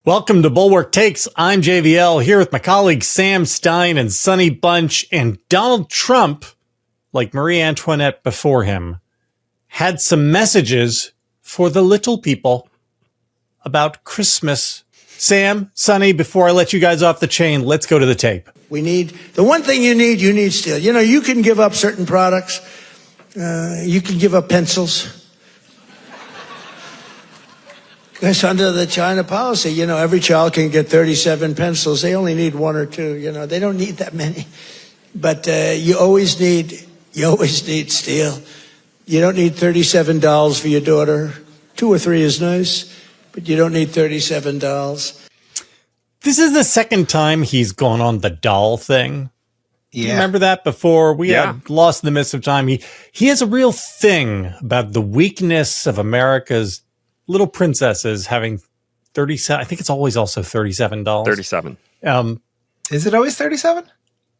Welcome to Bulwark Takes. I'm JVL here with my colleagues Sam, Stein, and Sonny Bunch. And Donald Trump, like Marie Antoinette before him, had some messages for the little people about Christmas. Sam, Sonny, before I let you guys off the chain, let's go to the tape. The one thing you need steel. You know, you can give up certain products. You can give up pencils. Because under the China policy, you know, every child can get 37 pencils. They only need one or two, you know. They don't need that many. But you always need steel. You don't need $37 for your daughter. 2 or 3 is nice, but you don't need $37. This is the second time he's gone on the doll thing. Yeah. Do you remember that before? We had lost in the midst of time. He has a real thing about the weakness of America's little princesses having 37. I think it's always also $37. 37. Is it always 37?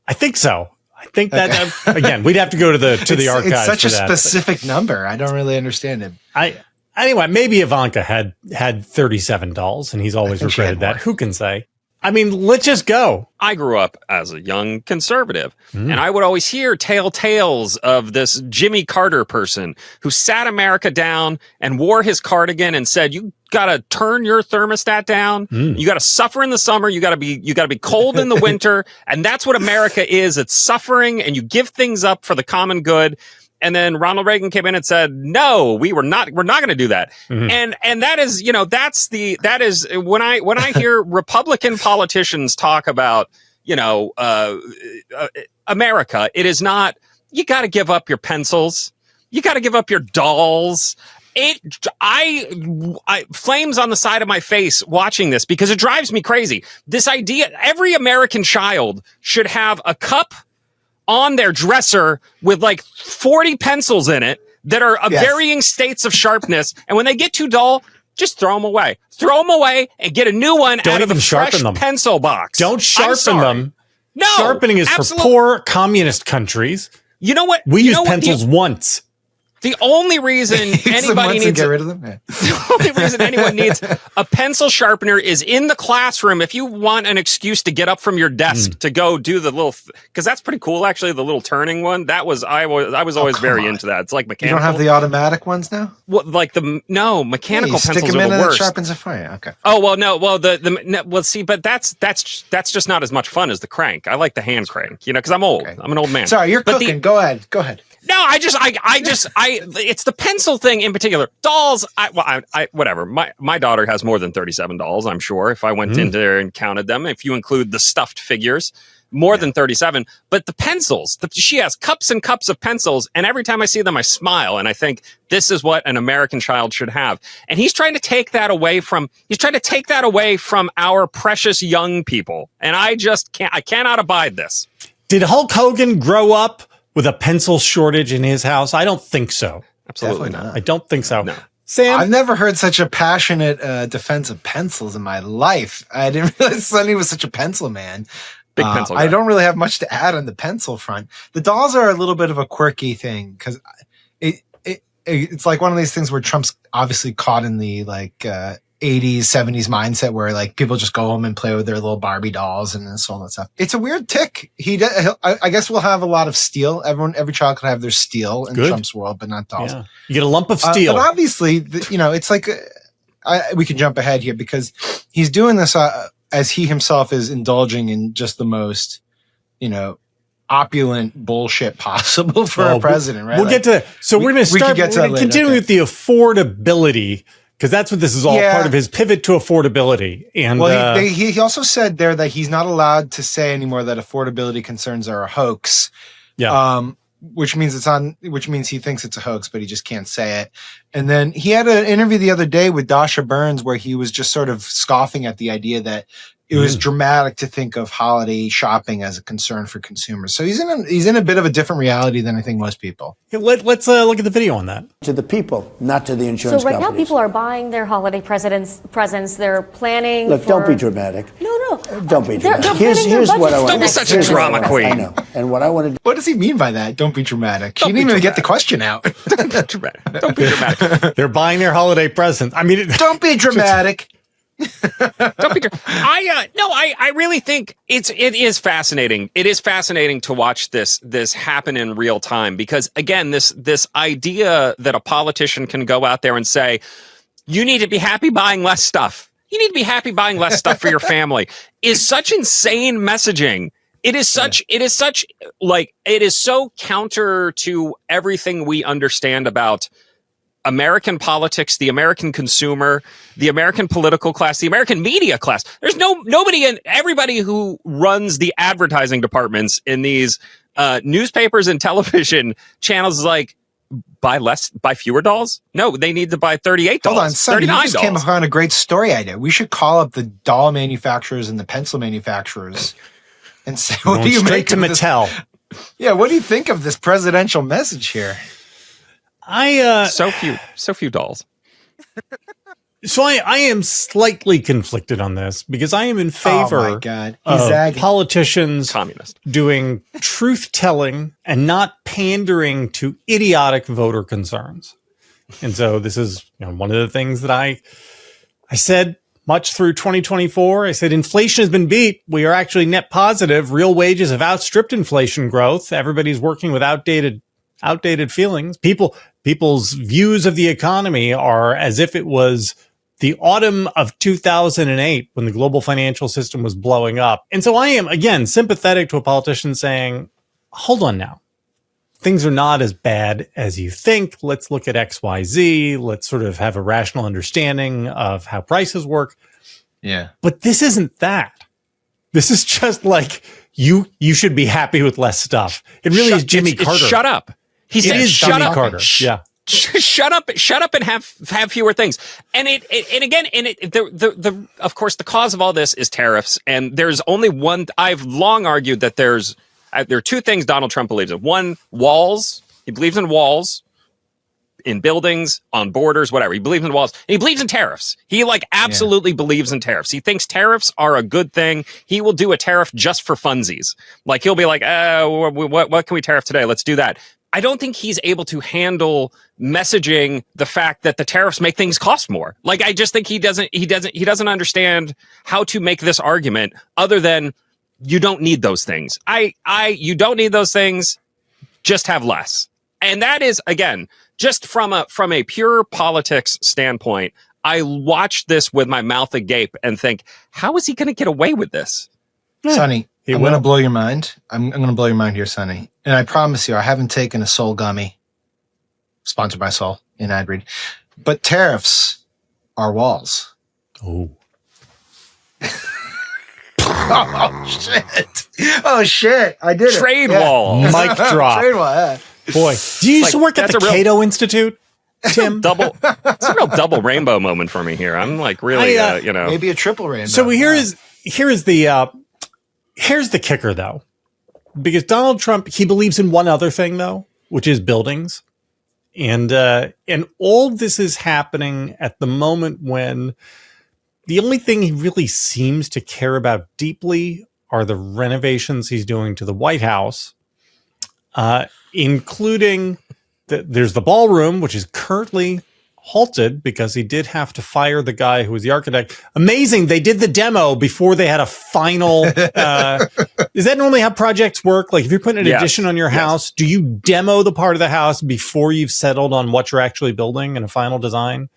I think so. I think that again, we'd have to go to the archives. It's such for a that, specific number. I don't really understand it. Anyway, maybe Ivanka had $37 and he's always regretted that. Who can say? I mean, let's just go. I grew up as a young conservative, and I would always hear tales of this Jimmy Carter person who sat America down and wore his cardigan and said, "You got to turn your thermostat down. You got to suffer in the summer. You got to be cold in the winter." And that's what America is. It's suffering, and you give things up for the common good. And then Ronald Reagan came in and said, "No, we're not going to do that." And that is, you know, that is when I hear Republican politicians talk about, you know, America, it is not, you got to give up your pencils. You got to give up your dolls. I flames on the side of my face watching this because it drives me crazy. This idea, every American child should have a cup on their dresser with like 40 pencils in it that are of varying states of sharpness. And when they get too dull, just throw them away. Throw them away and get a new one out of the fresh pencil box. Don't sharpen them. No. Sharpening is for poor communist countries. You know what? We use pencils once. The only reason anybody needs get rid of them. The only reason anyone needs a pencil sharpener is in the classroom. If you want an excuse to get up from your desk to go do the little, because that's pretty cool, actually. The little turning one. That was I was always very into that. It's like mechanical. You don't have the automatic ones now. What, like mechanical pencils stick them are in the and worst. it sharpens it for you. Okay. Oh well, no, well see, but that's just not as much fun as the crank. I like the hand crank, you know, because I'm old. Okay. I'm an old man. Sorry, you're cooking. Go ahead. No, it's the pencil thing in particular. Dolls, whatever. My daughter has more than 37 dolls, I'm sure, if I went in there and counted them, if you include the stuffed figures, more than 37. But the pencils, she has cups and cups of pencils, and every time I see them, I smile, and I think this is what an American child should have. And he's trying to take that away from our precious young people. And I cannot abide this. Did Hulk Hogan grow up with a pencil shortage in his house? I don't think so. Absolutely not. I don't think so. No. Sam? I've never heard such a passionate defense of pencils in my life. I didn't realize Sonny was such a pencil man. Big pencil guy. I don't really have much to add on the pencil front. The dolls are a little bit of a quirky thing because it's like one of these things where Trump's obviously caught in the 80s, 70s mindset where like people just go home and play with their little Barbie dolls and all that stuff. It's a weird tick. I guess we'll have a lot of steel. Every child can have their steel in Trump's world, but not dolls. Yeah. You get a lump of steel. But obviously, it's like we can jump ahead here because he's doing this as he himself is indulging in just the most, opulent bullshit possible for a president, right? We'll get to that. So we're going to start. We're going to continue with the affordability, because that's what this is all part of, his pivot to affordability. And he also said there that he's not allowed to say anymore that affordability concerns are a hoax. Yeah. Which means he thinks it's a hoax, but he just can't say it. And then he had an interview the other day with Dasha Burns where he was just sort of scoffing at the idea that it was dramatic to think of holiday shopping as a concern for consumers. So he's in a bit of a different reality than I think most people. Let's look at the video on that. To the people, not to the insurance companies. So right now people are buying their holiday presents. They're planning. Look, don't be dramatic. No. Don't be dramatic. Here's what I want. Don't be such a drama queen. I know. And what I want to do. What does he mean by that? Don't be dramatic. He didn't even get the question out. Don't be dramatic. They're buying their holiday presents. I mean, don't be dramatic. Don't be. I really think it is fascinating. It is fascinating to watch this happen in real time because again, this idea that a politician can go out there and say, you need to be happy buying less stuff. You need to be happy buying less stuff for your family is such insane messaging. It is so counter to everything we understand about American politics, the American consumer, the American political class, the American media class. There's nobody and everybody who runs the advertising departments in these newspapers and television channels is like, buy fewer dolls? No, they need to buy 38 dolls. Hold on, Sonny, you just came dolls. upon a great story idea. We should call up the doll manufacturers and the pencil manufacturers and say, what do you straight make to of Mattel? Yeah, what do you think of this presidential message here? So few dolls. So I am slightly conflicted on this because I am in favor of politicians doing truth-telling and not pandering to idiotic voter concerns. And so this is one of the things that I said much through 2024. I said inflation has been beat. We are actually net positive. Real wages have outstripped inflation growth. Everybody's working with outdated feelings. People's views of the economy are as if it was the autumn of 2008 when the global financial system was blowing up. And so I am, again, sympathetic to a politician saying, hold on now. Things are not as bad as you think. Let's look at XYZ. Let's sort of have a rational understanding of how prices work. Yeah. But this isn't that. This is just like, you should be happy with less stuff. It really is Jimmy Carter. Shut up. He said, "Shut up, Carter." Yeah, shut up, and have fewer things. And of course, the cause of all this is tariffs. And there's only one. I've long argued that there are two things Donald Trump believes in. One, walls. He believes in walls, in buildings, on borders, whatever. He believes in walls. And he believes in tariffs. He absolutely believes in tariffs. He thinks tariffs are a good thing. He will do a tariff just for funsies. Like he'll be like, what can we tariff today? Let's do that. I don't think he's able to handle messaging the fact that the tariffs make things cost more. Like, I just think he doesn't understand how to make this argument other than you don't need those things. You don't need those things. Just have less. And that is, again, just from a pure politics standpoint, I watch this with my mouth agape and think, how is he going to get away with this? Sonny, I'm going to blow your mind. I'm going to blow your mind here, Sonny. And I promise you, I haven't taken a Soul gummy, sponsored by Soul in ad read, but tariffs are walls. Oh. Oh, shit. I did it. Trade wall. Mic drop. Trade wall, yeah. Boy, do you used to work at the Cato Institute, Tim? It's a real double rainbow moment for me here. I'm like really, maybe a triple rainbow. So here's the kicker, though, because Donald Trump, he believes in one other thing, though, which is buildings, and all this is happening at the moment when the only thing he really seems to care about deeply are the renovations he's doing to the White House, including there's the ballroom, which is currently halted because he did have to fire the guy who was the architect. Amazing. They did the demo before they had a final. Is that normally how projects work? Like if you're putting an addition on your house, do you demo the part of the house before you've settled on what you're actually building in a final design?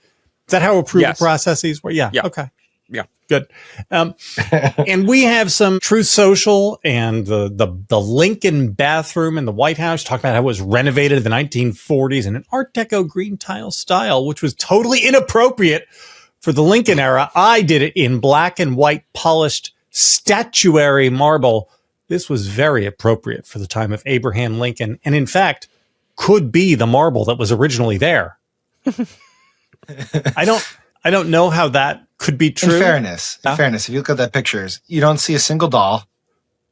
Is that how approval processes work? Yeah. Okay. Yeah. Good. And we have some Truth Social and the Lincoln bathroom in the White House talking about how it was renovated in the 1940s in an Art Deco green tile style, which was totally inappropriate for the Lincoln era. I did it in black and white polished statuary marble. This was very appropriate for the time of Abraham Lincoln, and in fact, could be the marble that was originally there. I don't know how that could be true. In fairness, if you look at that pictures, you don't see a single doll.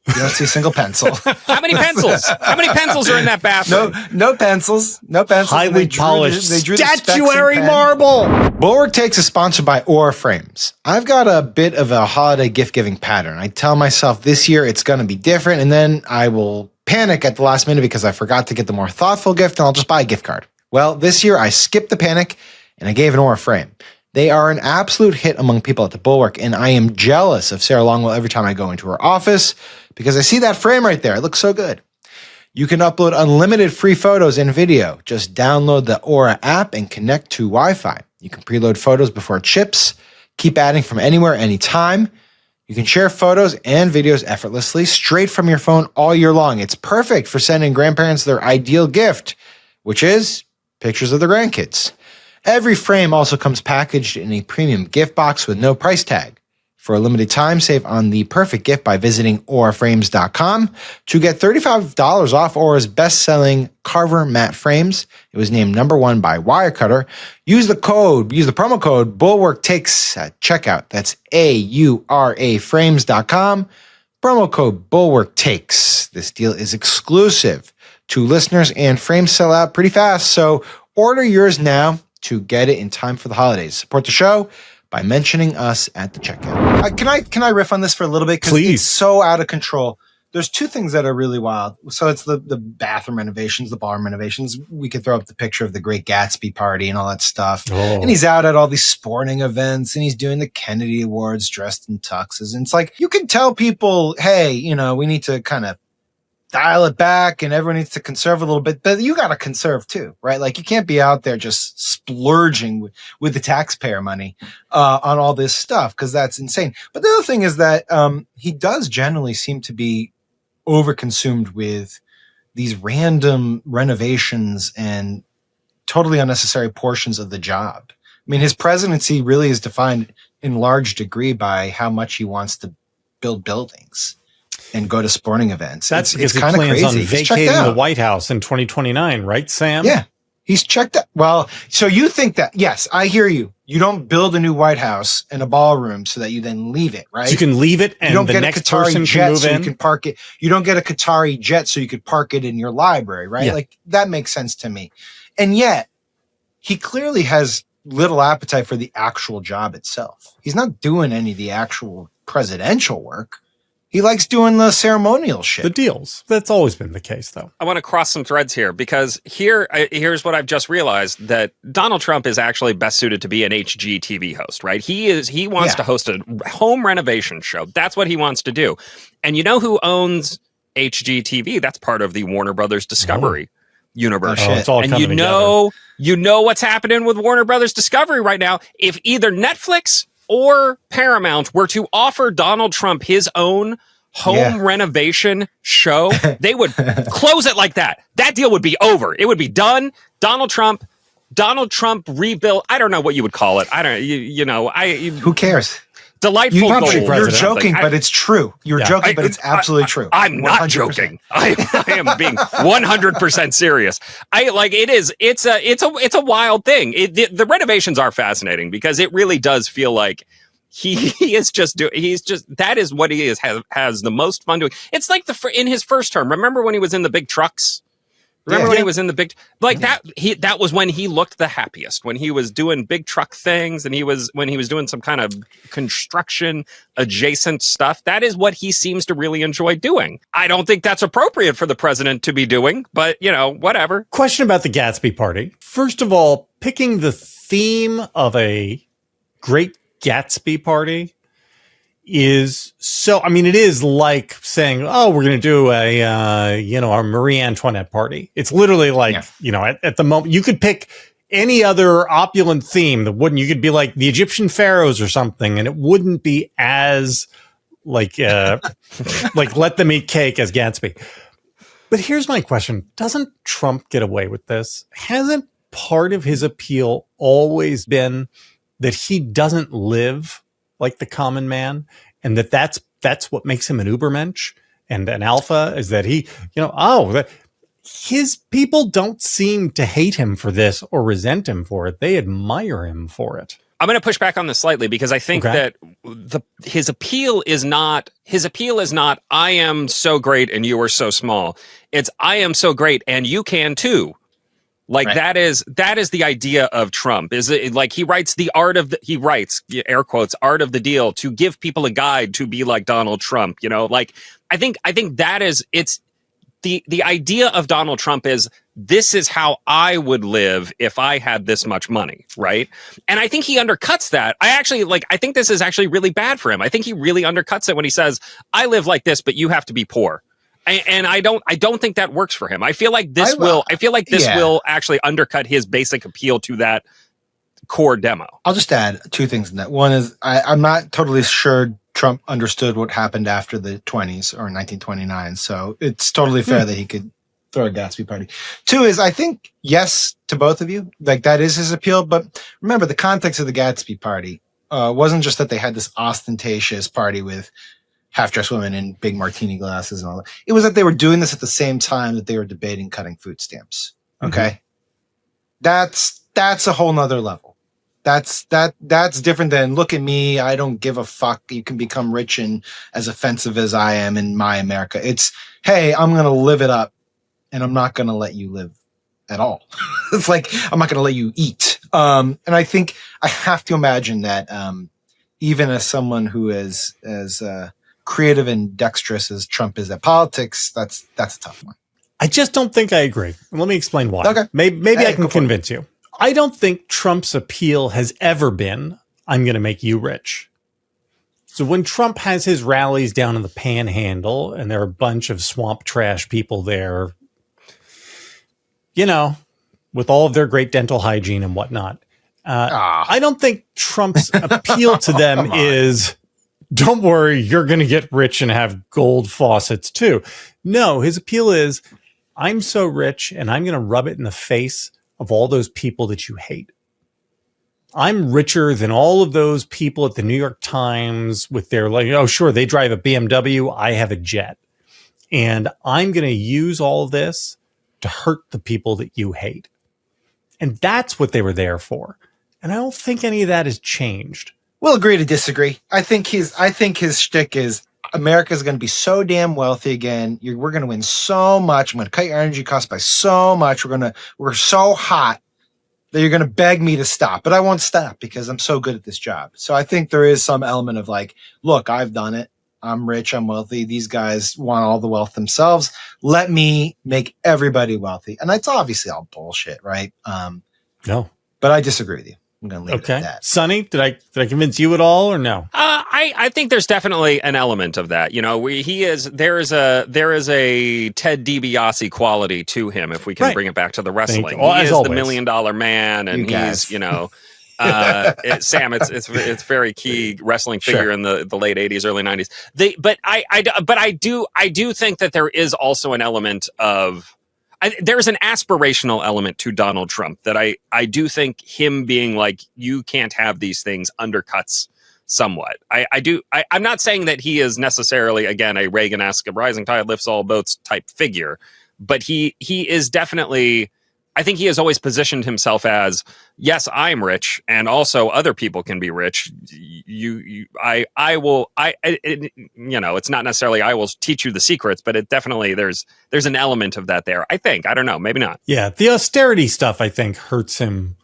You don't see a single pencil. How many pencils? How many pencils are in that bathroom? No pencils. No pencils. Highly polished statuary marble. Bulwark Takes is sponsored by Aura Frames. I've got a bit of a holiday gift-giving pattern. I tell myself this year it's going to be different, and then I will panic at the last minute because I forgot to get the more thoughtful gift, and I'll just buy a gift card. Well, this year I skipped the panic, and I gave an Aura frame. They are an absolute hit among people at the Bulwark, and I am jealous of Sarah Longwell every time I go into her office because I see that frame right there. It looks so good. You can upload unlimited free photos and video. Just download the Aura app and connect to Wi-Fi. You can preload photos before it ships, keep adding from anywhere, anytime. You can share photos and videos effortlessly straight from your phone all year long. It's perfect for sending grandparents their ideal gift, which is pictures of their grandkids. Every frame also comes packaged in a premium gift box with no price tag. For a limited time, save on the perfect gift by visiting auraframes.com to get $35 off Aura's best-selling Carver matte frames. It was named #1 by Wirecutter. Use the promo code BulwarkTakes at checkout. That's AURAFrames.com. Promo code BulwarkTakes. This deal is exclusive to listeners, and frames sell out pretty fast, so order yours now to get it in time for the holidays. Support the show by mentioning us at the checkout. Can I riff on this for a little bit? Because it's so out of control. There's two things that are really wild. So it's the bathroom renovations, the ballroom renovations. We could throw up the picture of the Great Gatsby party and all that stuff. Oh. And he's out at all these sporting events, and he's doing the Kennedy Awards dressed in tuxes. And it's like, you can tell people, hey, we need to kind of dial it back and everyone needs to conserve a little bit, but you got to conserve too, right? Like, you can't be out there just splurging with the taxpayer money on all this stuff, because that's insane. But the other thing is that he does generally seem to be overconsumed with these random renovations and totally unnecessary portions of the job. I mean, his presidency really is defined in large degree by how much he wants to build buildings and go to sporting events. That's because he plans on vacating the White House in 2029, right, Sam? Yeah, he's checked out. Well, so you think that, yes, I hear you. You don't build a new White House and a ballroom so that you then leave it, right? So you can leave it and the next person can move in. You can park it. You don't get a Qatari jet so you could park it in your library, right? Yeah. Like, that makes sense to me. And yet, he clearly has little appetite for the actual job itself. He's not doing any of the actual presidential work. He likes doing the ceremonial shit. The deals. That's always been the case, though. I want to cross some threads here, because here's what I've just realized, that Donald Trump is actually best suited to be an HGTV host, right? He wants to host a home renovation show. That's what he wants to do. And you know who owns HGTV? That's part of the Warner Brothers Discovery universe. It's all and coming together. You know what's happening with Warner Brothers Discovery right now. If either Netflix or Paramount were to offer Donald Trump his own home renovation show, they would close it like that. That deal would be over. It would be done. Donald Trump rebuilt. I don't know what you would call it. I don't. Who cares? Delightful goal. You're joking, but it's true. You're joking, but it's absolutely true. I'm not 100%. Joking. I am being 100% serious. It's a wild thing. The renovations are fascinating because it really does feel like that is what he has the most fun doing. It's like in his first term. Remember when he was in the big trucks? When he was in the big, that was when he looked the happiest, when he was doing big truck things, and when he was doing some kind of construction adjacent stuff. That is what he seems to really enjoy doing. I don't think that's appropriate for the president to be doing, but whatever. Question about the Gatsby party. First of all, picking the theme of a Great Gatsby party is it is like saying, oh, we're going to do a Marie Antoinette party. It's literally like, at the moment you could pick any other opulent theme you could be like the Egyptian pharaohs or something, and it wouldn't be as like let them eat cake as Gatsby. But here's my question. Doesn't Trump get away with this? Hasn't part of his appeal always been that he doesn't live like the common man, and that's what makes him an Ubermensch and an alpha, is that his people don't seem to hate him for this or resent him for it. They admire him for it. I'm going to push back on this slightly, because I think that his appeal is not I am so great and you are so small. It's I am so great and you can too. That is the idea of Trump. Is it like he writes air quotes art of the deal to give people a guide to be like Donald Trump, I think that is the idea of Donald Trump is, this is how I would live if I had this much money, right? And I think he undercuts that. I think this is actually really bad for him. I think he really undercuts it when he says, I live like this, but you have to be poor. And I don't think that works for him. I feel like this will actually undercut his basic appeal to that core demo. I'll just add two things in that. One is I'm not totally sure Trump understood what happened after the 20s or 1929. So it's totally fair that he could throw a Gatsby party. Two is, I think, yes to both of you. Like, that is his appeal. But remember, the context of the Gatsby party wasn't just that they had this ostentatious party with half-dressed women in big martini glasses and all that. It was that they were doing this at the same time that they were debating cutting food stamps. Okay? Mm-hmm. That's a whole nother level. That's different than, look at me, I don't give a fuck, you can become rich and as offensive as I am in my America. It's, hey, I'm going to live it up and I'm not going to let you live at all. It's like, I'm not going to let you eat. And I think I have to imagine that even as someone who is as creative and dexterous as Trump is at politics, that's a tough one. I just don't think I agree. Let me explain why. Okay. Maybe I can convince you. I don't think Trump's appeal has ever been, I'm going to make you rich. So when Trump has his rallies down in the Panhandle and there are a bunch of swamp trash people there, you know, with all of their great dental hygiene and whatnot, I don't think Trump's appeal to them is, don't worry, you're going to get rich and have gold faucets too. No, his appeal is, I'm so rich and I'm going to rub it in the face of all those people that you hate. I'm richer than all of those people at the New York Times with their, like, oh, sure, they drive a BMW, I have a jet. And I'm going to use all of this to hurt the people that you hate. And that's what they were there for. And I don't think any of that has changed. We'll agree to disagree. I think his shtick is, America's going to be so damn wealthy again. We're going to win so much. I'm going to cut your energy costs by so much. We're so hot that you're going to beg me to stop, but I won't stop because I'm so good at this job. So I think there is some element of like, look, I've done it. I'm rich. I'm wealthy. These guys want all the wealth themselves. Let me make everybody wealthy. And that's obviously all bullshit, right? No, but I disagree with you. I'm going to leave it at that. Sonny, did I convince you at all or no? I think there's definitely an element of that. You know, there is a Ted DiBiase quality to him, if we can bring it back to the wrestling. He is the $1 million man, and he's, you know, Sam, it's very key wrestling figure in the late 80s, early 90s. But I do think that there is also an element of, there's an aspirational element to Donald Trump that I do think him being like, you can't have these things, undercuts somewhat. I'm not saying that he is necessarily, again, a Reagan-esque rising tide lifts all boats type figure, but he is definitely, I think he has always positioned himself as, yes, I'm rich, and also other people can be rich. I will, you know, it's not necessarily I will teach you the secrets, but it definitely, there's an element of that there. I think, I don't know, maybe not. Yeah, the austerity stuff I think hurts him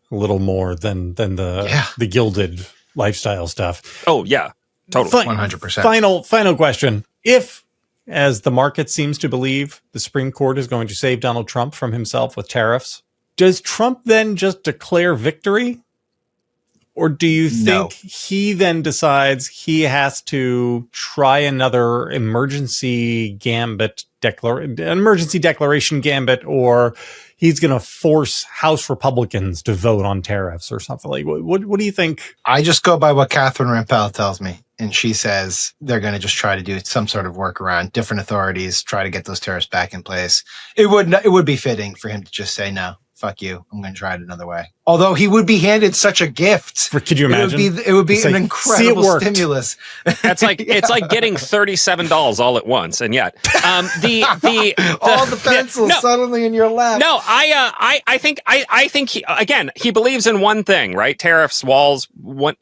a little more than the gilded lifestyle stuff. Oh yeah, totally, 100%. Final question: if, as the market seems to believe, the Supreme Court is going to save Donald Trump from himself with tariffs, does Trump then just declare victory? Or do you think he then decides he has to try another emergency declaration gambit, or he's going to force House Republicans to vote on tariffs or something? Like, what do you think? I just go by what Catherine Rampell tells me. And she says they're going to just try to do some sort of workaround, different authorities, try to get those tariffs back in place. It would be fitting for him to just say, no, fuck you, I'm going to try it another way. Although he would be handed such a gift. Could you imagine? It would be an incredible stimulus. It's like getting $37 all at once, and yet all the pencils suddenly in your lap. No, I think he believes in one thing, right? Tariffs, walls.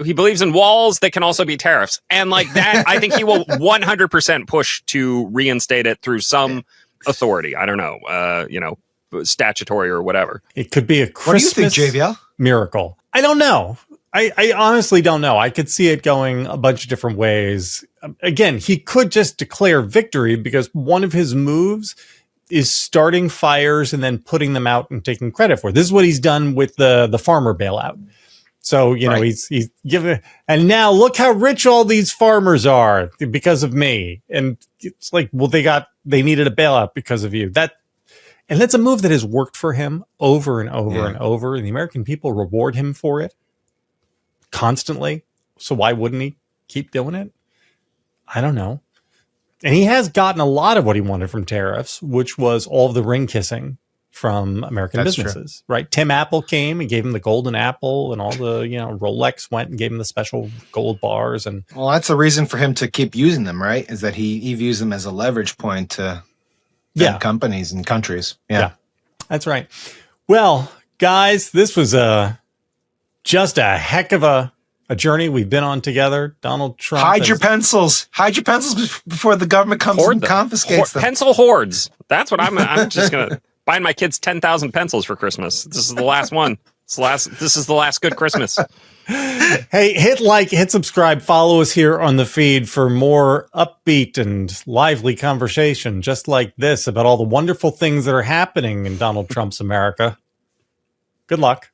He believes in walls that can also be tariffs, and like that, I think he will 100% push to reinstate it through some authority. I don't know, you know, statutory or whatever. It could be a Christmas what do you think, JVL? Miracle. I don't know. I honestly don't know. I could see it going a bunch of different ways. Again, he could just declare victory because one of his moves is starting fires and then putting them out and taking credit for it. This is what he's done with the farmer bailout. So, you know, he's given, and now look how rich all these farmers are because of me. And it's like, well, they needed a bailout because of you. And that's a move that has worked for him over and over and over. And the American people reward him for it constantly. So why wouldn't he keep doing it? I don't know. And he has gotten a lot of what he wanted from tariffs, which was all of the ring kissing from American businesses, right? Tim Apple came and gave him the golden apple, and all the, you know, Rolex went and gave him the special gold bars. And well, that's a reason for him to keep using them, right? Is that he views them as a leverage point to companies and countries. Yeah, that's right. Well, guys, this was just a heck of a journey we've been on together. Donald Trump. Hide your pencils before the government comes and confiscates them. Pencil hoards. That's what I'm just going to buy my kids 10,000 pencils for Christmas. This is the last one. This is the last good Christmas. Hey, hit like, hit subscribe, follow us here on the feed for more upbeat and lively conversation just like this about all the wonderful things that are happening in Donald Trump's America. Good luck.